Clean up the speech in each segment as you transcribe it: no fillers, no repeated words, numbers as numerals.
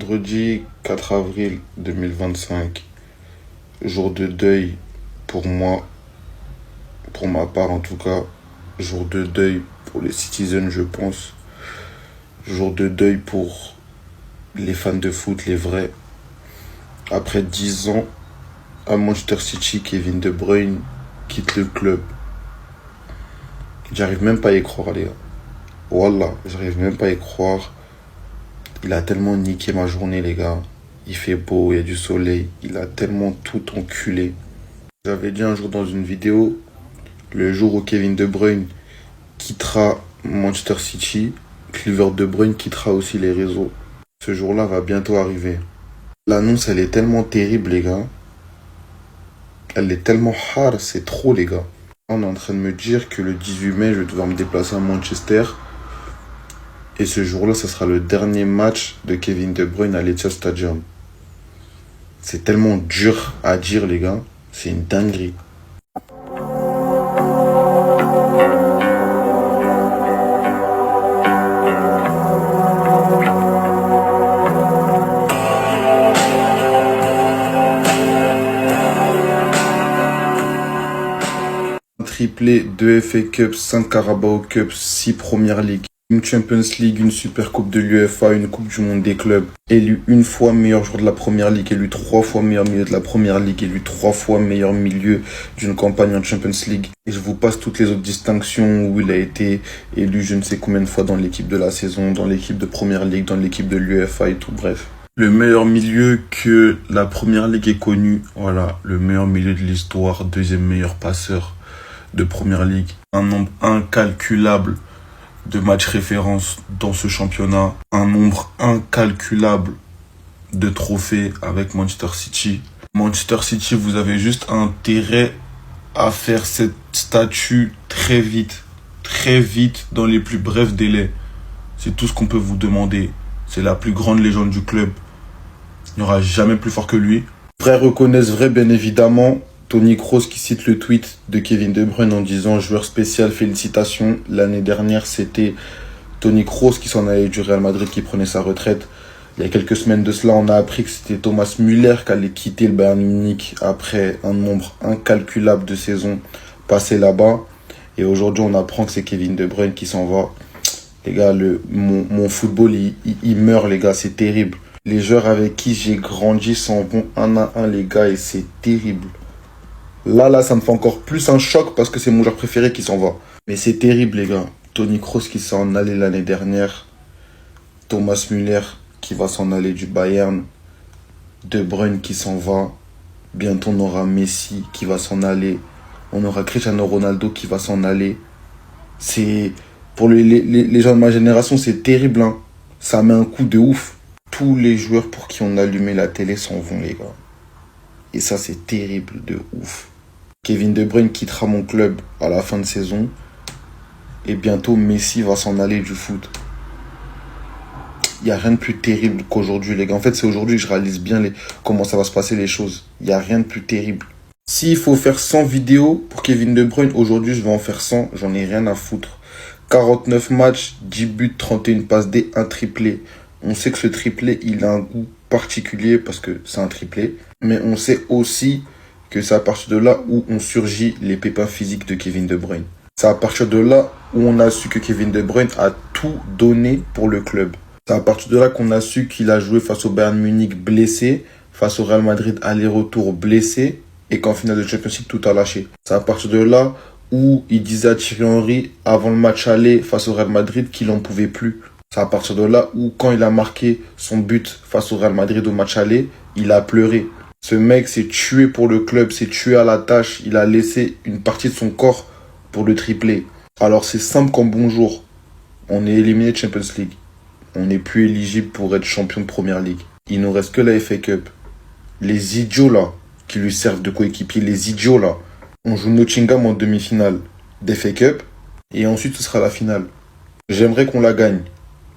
Vendredi 4 avril 2025, jour de deuil pour moi, pour ma part en tout cas, jour de deuil pour les citizens je pense, jour de deuil pour les fans de foot, les vrais. Après 10 ans à Manchester City, Kevin De Bruyne quitte le club. J'arrive même pas à y croire les gars. Wallah, j'arrive même pas à y croire. Il a tellement niqué ma journée les gars. Il fait beau, il y a du soleil. Il a tellement tout enculé. J'avais dit un jour dans une vidéo, le jour où Kevin De Bruyne quittera Manchester City, Cliver De Bruyne quittera aussi les réseaux. Ce jour-là va bientôt arriver. L'annonce, elle est tellement terrible les gars. Elle est tellement hard, c'est trop les gars. On est en train de me dire que le 18 mai, je vais devoir me déplacer à Manchester. Et ce jour-là, ça sera le dernier match de Kevin De Bruyne à l'Etihad Stadium. C'est tellement dur à dire, les gars. C'est une dinguerie. Un triplé, 2 FA Cup, 5 Carabao Cup, 6 Premier League. Une Champions League, une Super Coupe de l'UEFA, une Coupe du Monde des clubs. Élu une fois meilleur joueur de la Première Ligue, élu 3 fois meilleur milieu de la Première Ligue, élu 3 fois meilleur milieu d'une campagne en Champions League. Et je vous passe toutes les autres distinctions où il a été élu je ne sais combien de fois dans l'équipe de la saison, dans l'équipe de Première Ligue, dans l'équipe de l'UEFA et tout, bref. Le meilleur milieu que la Première Ligue ait connu, voilà, le meilleur milieu de l'histoire, deuxième meilleur passeur de Première Ligue. Un nombre incalculable de matchs références dans ce championnat, un nombre incalculable de trophées avec Manchester City. Manchester City, vous avez juste intérêt à faire cette statue très vite, dans les plus brefs délais. C'est tout ce qu'on peut vous demander. C'est la plus grande légende du club. Il n'y aura jamais plus fort que lui. Vrai reconnaissent vrai, bien évidemment. Tony Kroos qui cite le tweet de Kevin De Bruyne en disant « Joueur spécial, félicitations ». L'année dernière, c'était Tony Kroos qui s'en allait du Real Madrid, qui prenait sa retraite. Il y a quelques semaines de cela, on a appris que c'était Thomas Müller qui allait quitter le Bayern Munich après un nombre incalculable de saisons passées là-bas. Et aujourd'hui, on apprend que c'est Kevin De Bruyne qui s'en va. Les gars, mon football, il meurt, les gars, c'est terrible. Les joueurs avec qui j'ai grandi s'en vont un à un, les gars, et c'est terrible. Là, ça me fait encore plus un choc parce que c'est mon joueur préféré qui s'en va. Mais c'est terrible, les gars. Tony Kroos qui s'en allait l'année dernière. Thomas Müller qui va s'en aller du Bayern. De Bruyne qui s'en va. Bientôt, on aura Messi qui va s'en aller. On aura Cristiano Ronaldo qui va s'en aller. C'est... Pour les gens de ma génération, c'est terrible, hein. Ça met un coup de ouf. Tous les joueurs pour qui on allumait la télé s'en vont, les gars. Et ça, c'est terrible de ouf. Kevin De Bruyne quittera mon club à la fin de saison. Et bientôt, Messi va s'en aller du foot. Il n'y a rien de plus terrible qu'aujourd'hui, les gars. En fait, c'est aujourd'hui que je réalise bien comment ça va se passer les choses. Il n'y a rien de plus terrible. S'il faut faire 100 vidéos pour Kevin De Bruyne, aujourd'hui, je vais en faire 100. J'en ai rien à foutre. 49 matchs, 10 buts, 31 passes D, un triplé. On sait que ce triplé, il a un goût particulier parce que c'est un triplé. Mais on sait aussi que c'est à partir de là où ont surgi les pépins physiques de Kevin De Bruyne. C'est à partir de là où on a su que Kevin De Bruyne a tout donné pour le club. C'est à partir de là qu'on a su qu'il a joué face au Bayern Munich blessé, face au Real Madrid aller-retour blessé, et qu'en finale de Champions League, tout a lâché. C'est à partir de là où il disait à Thierry Henry, avant le match aller face au Real Madrid, qu'il n'en pouvait plus. C'est à partir de là où, quand il a marqué son but face au Real Madrid au match aller, il a pleuré. Ce mec s'est tué pour le club, s'est tué à la tâche. Il a laissé une partie de son corps pour le tripler. Alors c'est simple comme bonjour. On est éliminé de Champions League. On n'est plus éligible pour être champion de Première Ligue. Il ne nous reste que la FA Cup. Les idiots là, qui lui servent de coéquipier, les idiots là. On joue Nottingham en demi-finale d'FA Cup. Et ensuite ce sera la finale. J'aimerais qu'on la gagne.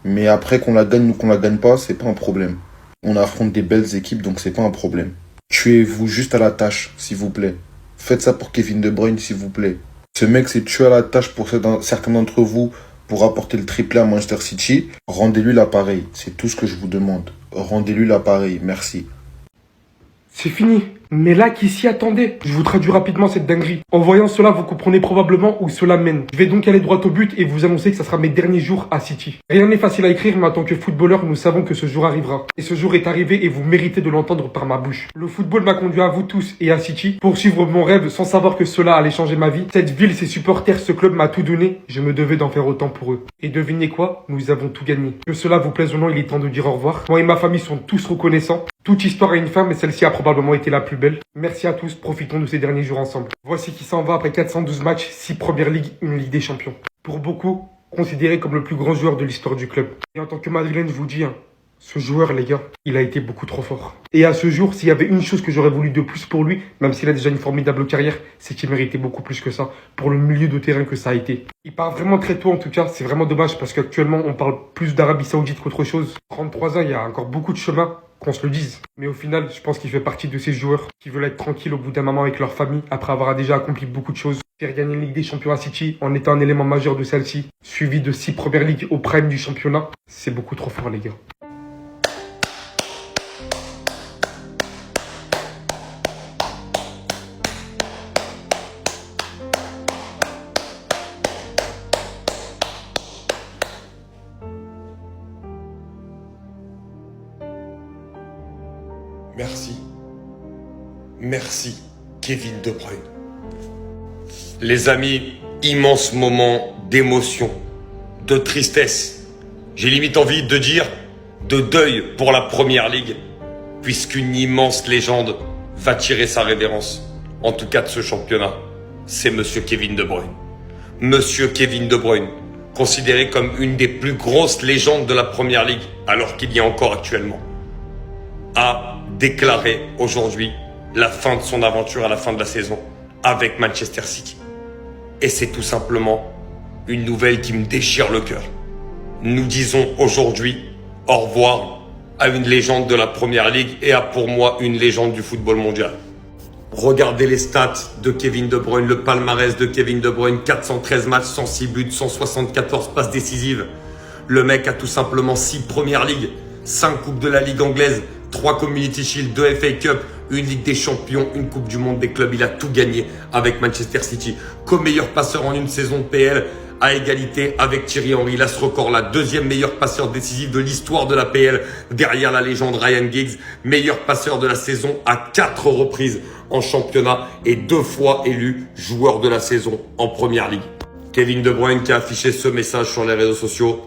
Mais après qu'on la gagne ou qu'on la gagne pas, c'est pas un problème. On affronte des belles équipes, donc c'est pas un problème. Tuez-vous juste à la tâche, s'il vous plaît. Faites ça pour Kevin De Bruyne, s'il vous plaît. Ce mec s'est tué à la tâche pour certains d'entre vous pour apporter le triplé à Manchester City. Rendez-lui l'appareil, c'est tout ce que je vous demande. Rendez-lui l'appareil, merci. C'est fini. Mais là, qui s'y attendait? Je vous traduis rapidement cette dinguerie. En voyant cela, vous comprenez probablement où cela mène. Je vais donc aller droit au but et vous annoncer que ça sera mes derniers jours à City. Rien n'est facile à écrire, mais en tant que footballeur, nous savons que ce jour arrivera. Et ce jour est arrivé et vous méritez de l'entendre par ma bouche. Le football m'a conduit à vous tous et à City pour suivre mon rêve sans savoir que cela allait changer ma vie. Cette ville, ses supporters, ce club m'a tout donné. Je me devais d'en faire autant pour eux. Et devinez quoi? Nous avons tout gagné. Que cela vous plaise ou non, il est temps de dire au revoir. Moi et ma famille sont tous reconnaissants. Toute histoire a une fin, mais celle-ci a probablement été la plus belle. Merci à tous, profitons de ces derniers jours ensemble. Voici qui s'en va après 412 matchs, 6 Première Ligue, une Ligue des Champions. Pour beaucoup, considéré comme le plus grand joueur de l'histoire du club. Et en tant que madrilène, je vous dis, ce joueur, les gars, il a été beaucoup trop fort. Et à ce jour, s'il y avait une chose que j'aurais voulu de plus pour lui, même s'il a déjà une formidable carrière, c'est qu'il méritait beaucoup plus que ça, pour le milieu de terrain que ça a été. Il part vraiment très tôt en tout cas, c'est vraiment dommage parce qu'actuellement, on parle plus d'Arabie Saoudite qu'autre chose. 33 ans, il y a encore beaucoup de chemin, qu'on se le dise. Mais au final, je pense qu'il fait partie de ces joueurs qui veulent être tranquilles au bout d'un moment avec leur famille, après avoir déjà accompli beaucoup de choses. Faire gagner une Ligue des Champions à City en étant un élément majeur de celle-ci, suivi de 6 Premières Ligues au prime du championnat, c'est beaucoup trop fort les gars. Merci. Merci, Kevin De Bruyne. Les amis, immense moment d'émotion, de tristesse. J'ai limite envie de dire de deuil pour la Première Ligue, puisqu'une immense légende va tirer sa révérence. En tout cas de ce championnat, c'est Monsieur Kevin De Bruyne. Monsieur Kevin De Bruyne, considéré comme une des plus grosses légendes de la Première Ligue, alors qu'il y a encore actuellement, a déclaré aujourd'hui la fin de son aventure à la fin de la saison avec Manchester City. Et c'est tout simplement une nouvelle qui me déchire le cœur. Nous disons aujourd'hui au revoir à une légende de la Première Ligue et à pour moi une légende du football mondial. Regardez les stats de Kevin De Bruyne, le palmarès de Kevin De Bruyne, 413 matchs, 106 buts, 174 passes décisives. Le mec a tout simplement 6 Premières Ligues, 5 Coupes de la Ligue anglaise, 3 Community Shield, 2 FA Cup, une Ligue des Champions, une Coupe du Monde des clubs. Il a tout gagné avec Manchester City. Comme meilleur passeur en une saison de PL, à égalité avec Thierry Henry. Il a ce record-là. Deuxième meilleur passeur décisif de l'histoire de la PL, derrière la légende Ryan Giggs. Meilleur passeur de la saison à 4 reprises en championnat et 2 fois élu joueur de la saison en Première Ligue. Kevin De Bruyne qui a affiché ce message sur les réseaux sociaux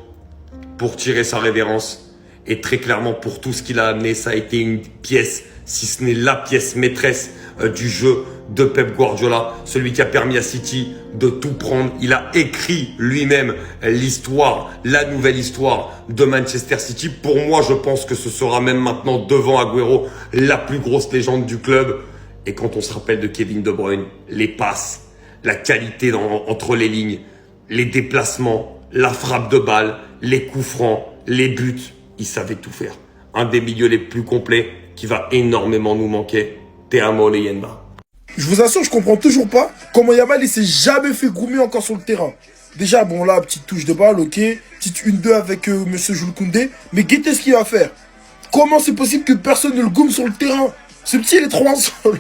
pour tirer sa révérence. Et très clairement, pour tout ce qu'il a amené, ça a été une pièce, si ce n'est la pièce maîtresse du jeu de Pep Guardiola, celui qui a permis à City de tout prendre. Il a écrit lui-même l'histoire, la nouvelle histoire de Manchester City. Pour moi, je pense que ce sera même maintenant, devant Agüero, la plus grosse légende du club. Et quand on se rappelle de Kevin De Bruyne, les passes, la qualité entre les lignes, les déplacements, la frappe de balle, les coups francs, les buts, il savait tout faire. Un des milieux les plus complets qui va énormément nous manquer. Te amo, leyenda. Je vous assure, je comprends toujours pas comment Yamal il s'est jamais fait goumer encore sur le terrain. Déjà, bon là, petite touche de balle, ok. Petite 1-2 avec Monsieur Jules Koundé. Mais guettez ce qu'il va faire. Comment c'est possible que personne ne le goume sur le terrain? Ce petit, il est trop en sol.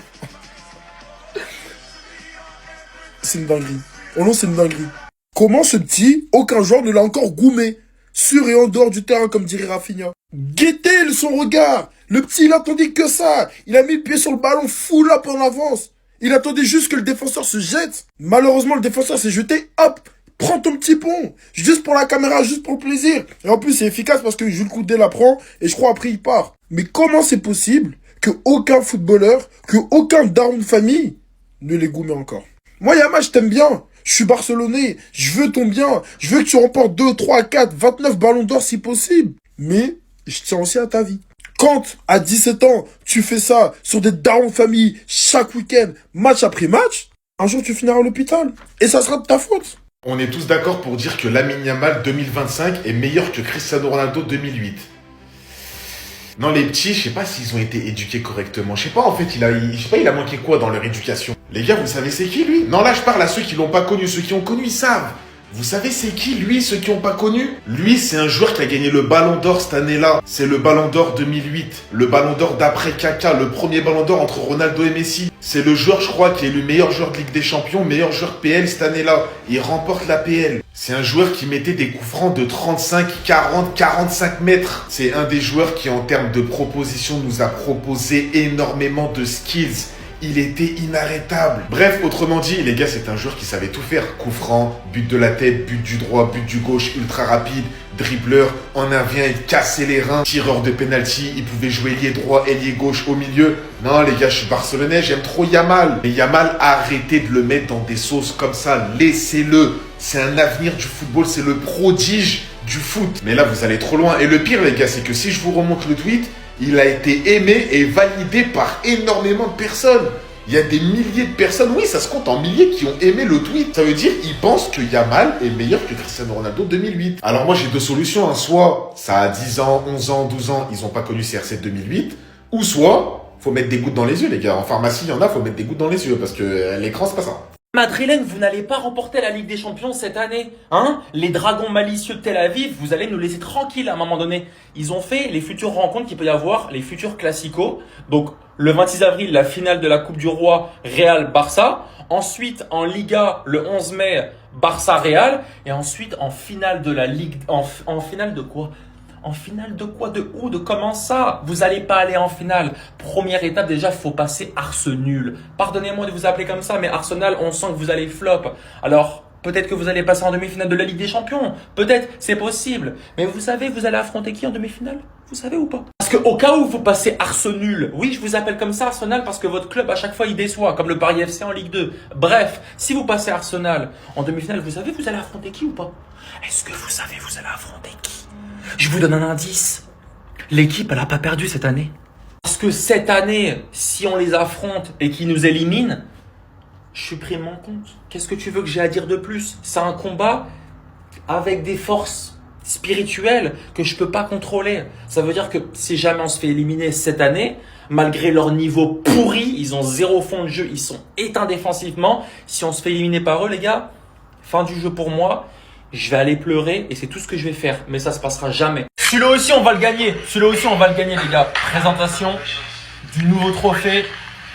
C'est une dinguerie. Oh non, c'est une dinguerie. Comment ce petit, aucun joueur ne l'a encore goumé? Sur et en dehors du terrain, comme dirait Rafinha. Guettez son regard. Le petit, il attendait que ça. Il a mis le pied sur le ballon, full up en avance. Il attendait juste que le défenseur se jette. Malheureusement, le défenseur s'est jeté. Hop, prends ton petit pont. Juste pour la caméra, juste pour le plaisir. Et en plus, c'est efficace parce que Jules Koundé la prend. Et je crois après, il part. Mais comment c'est possible que aucun footballeur, que aucun daron de famille ne l'ait goumé encore? Moi, Yamal, je t'aime bien. Je suis barcelonais. Je veux ton bien. Je veux que tu remportes 2, 3, 4, 29 ballons d'or si possible. Mais je tiens aussi à ta vie. Quand, à 17 ans, tu fais ça sur des darons de famille, chaque week-end, match après match, un jour tu finiras à l'hôpital. Et ça sera de ta faute. On est tous d'accord pour dire que Lamine Yamal 2025 est meilleur que Cristiano Ronaldo 2008. Non, les petits, je sais pas s'ils ont été éduqués correctement. Je sais pas, en fait, il a manqué quoi dans leur éducation. Les gars, vous savez c'est qui, lui? Non, là, je parle à ceux qui l'ont pas connu. Ceux qui ont connu, ils savent. Vous savez c'est qui lui, ceux qui n'ont pas connu? Lui c'est un joueur qui a gagné le Ballon d'Or cette année-là. C'est le Ballon d'Or 2008. Le Ballon d'Or d'après Kaka, le premier Ballon d'Or entre Ronaldo et Messi. C'est le joueur je crois qui est le meilleur joueur de Ligue des Champions, meilleur joueur PL cette année-là. Il remporte la PL. C'est un joueur qui mettait des coups francs de 35, 40, 45 mètres. C'est un des joueurs qui en termes de proposition nous a proposé énormément de skills. Il était inarrêtable. Bref, autrement dit, les gars, c'est un joueur qui savait tout faire. Coup franc, but de la tête, but du droit, but du gauche, ultra rapide, dribbleur, en un vient, il cassait les reins, tireur de penalty, il pouvait jouer ailier droit, ailier gauche, au milieu. Non, les gars, je suis barcelonais, j'aime trop Yamal. Mais Yamal, arrêtez de le mettre dans des sauces comme ça, laissez-le. C'est un avenir du football, c'est le prodige du foot. Mais là, vous allez trop loin. Et le pire, les gars, c'est que si je vous remonte le tweet, il a été aimé et validé par énormément de personnes. Il y a des milliers de personnes, oui, ça se compte en milliers, qui ont aimé le tweet. Ça veut dire qu'ils pensent que Yamal est meilleur que Cristiano Ronaldo 2008. Alors moi, j'ai deux solutions. Soit ça a 10 ans, 11 ans, 12 ans, ils n'ont pas connu CR7 2008. Ou soit, faut mettre des gouttes dans les yeux, les gars. En pharmacie, il y en a, faut mettre des gouttes dans les yeux. Parce que l'écran, c'est pas ça. Madrilène, vous n'allez pas remporter la Ligue des Champions cette année, hein? Les dragons malicieux de Tel Aviv, vous allez nous laisser tranquilles à un moment donné. Ils ont fait les futures rencontres qu'il peut y avoir, les futurs classicos. Donc, le 26 avril, la finale de la Coupe du Roi, Real-Barça. Ensuite, en Liga, le 11 mai, Barça-Real. Et ensuite, en finale de la Ligue, en finale de quoi? En finale de quoi? De où? De comment ça? Vous allez pas aller en finale. Première étape, déjà, faut passer Arsenal. Pardonnez-moi de vous appeler comme ça, mais Arsenal, on sent que vous allez flop. Alors, peut-être que vous allez passer en demi-finale de la Ligue des Champions. Peut-être, c'est possible. Mais vous savez, vous allez affronter qui en demi-finale? Vous savez ou pas? Parce que au cas où vous passez Arsenal, oui, je vous appelle comme ça Arsenal parce que votre club, à chaque fois, il déçoit, comme le Paris FC en Ligue 2. Bref, si vous passez Arsenal en demi-finale, vous savez, vous allez affronter qui ou pas? Est-ce que vous savez, vous allez affronter qui? Je vous donne un indice. L'équipe, elle n'a pas perdu cette année. Parce que cette année, si on les affronte et qu'ils nous éliminent, je suis pris de mon compte. Qu'est-ce que tu veux que j'ai à dire de plus? C'est un combat avec des forces spirituelles que je peux pas contrôler. Ça veut dire que si jamais on se fait éliminer cette année, malgré leur niveau pourri, ils ont zéro fond de jeu, ils sont éteints défensivement. Si on se fait éliminer par eux, les gars, fin du jeu pour moi. Je vais aller pleurer et c'est tout ce que je vais faire. Mais ça se passera jamais. Celui-là aussi, on va le gagner. Celui-là aussi, on va le gagner, les gars. Présentation du nouveau trophée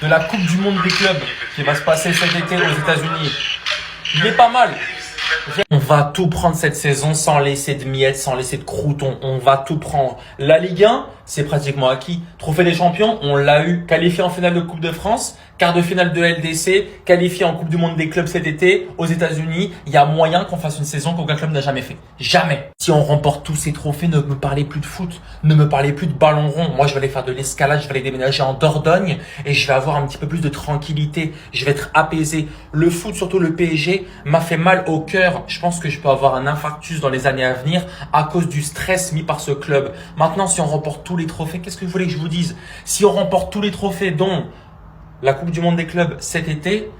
de la Coupe du Monde des clubs qui va se passer cet été aux États-Unis. Il est pas mal. On va tout prendre cette saison sans laisser de miettes, sans laisser de croutons. On va tout prendre. La Ligue 1, c'est pratiquement acquis. Trophée des champions, on l'a eu. Qualifié en finale de Coupe de France, quart de finale de LDC, qualifié en Coupe du Monde des clubs cet été aux États-Unis. Il y a moyen qu'on fasse une saison qu'aucun club n'a jamais fait. Jamais. Si on remporte tous ces trophées, ne me parlez plus de foot. Ne me parlez plus de ballon rond. Moi, je vais aller faire de l'escalade, je vais aller déménager en Dordogne et je vais avoir un petit peu plus de tranquillité. Je vais être apaisé. Le foot, surtout le PSG, m'a fait mal au cœur. Je pense que je peux avoir un infarctus dans les années à venir à cause du stress mis par ce club. Maintenant, si on remporte tous les trophées, qu'est-ce que vous voulez que je vous dise? Si on remporte tous les trophées, dont la Coupe du Monde des clubs cet été,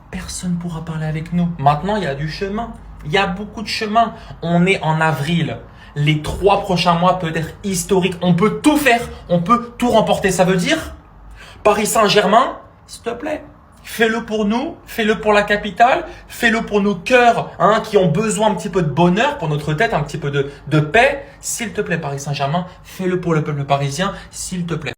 personne ne pourra parler avec nous. Maintenant, il y a du chemin. Il y a beaucoup de chemin. On est en avril. Les 3 prochains mois peuvent être historiques. On peut tout faire. On peut tout remporter. Ça veut dire Paris Saint-Germain, s'il te plaît. Fais-le pour nous, fais-le pour la capitale, fais-le pour nos cœurs qui ont besoin un petit peu de bonheur, pour notre tête, un petit peu de paix. S'il te plaît, Paris Saint-Germain, fais-le pour le peuple parisien, s'il te plaît.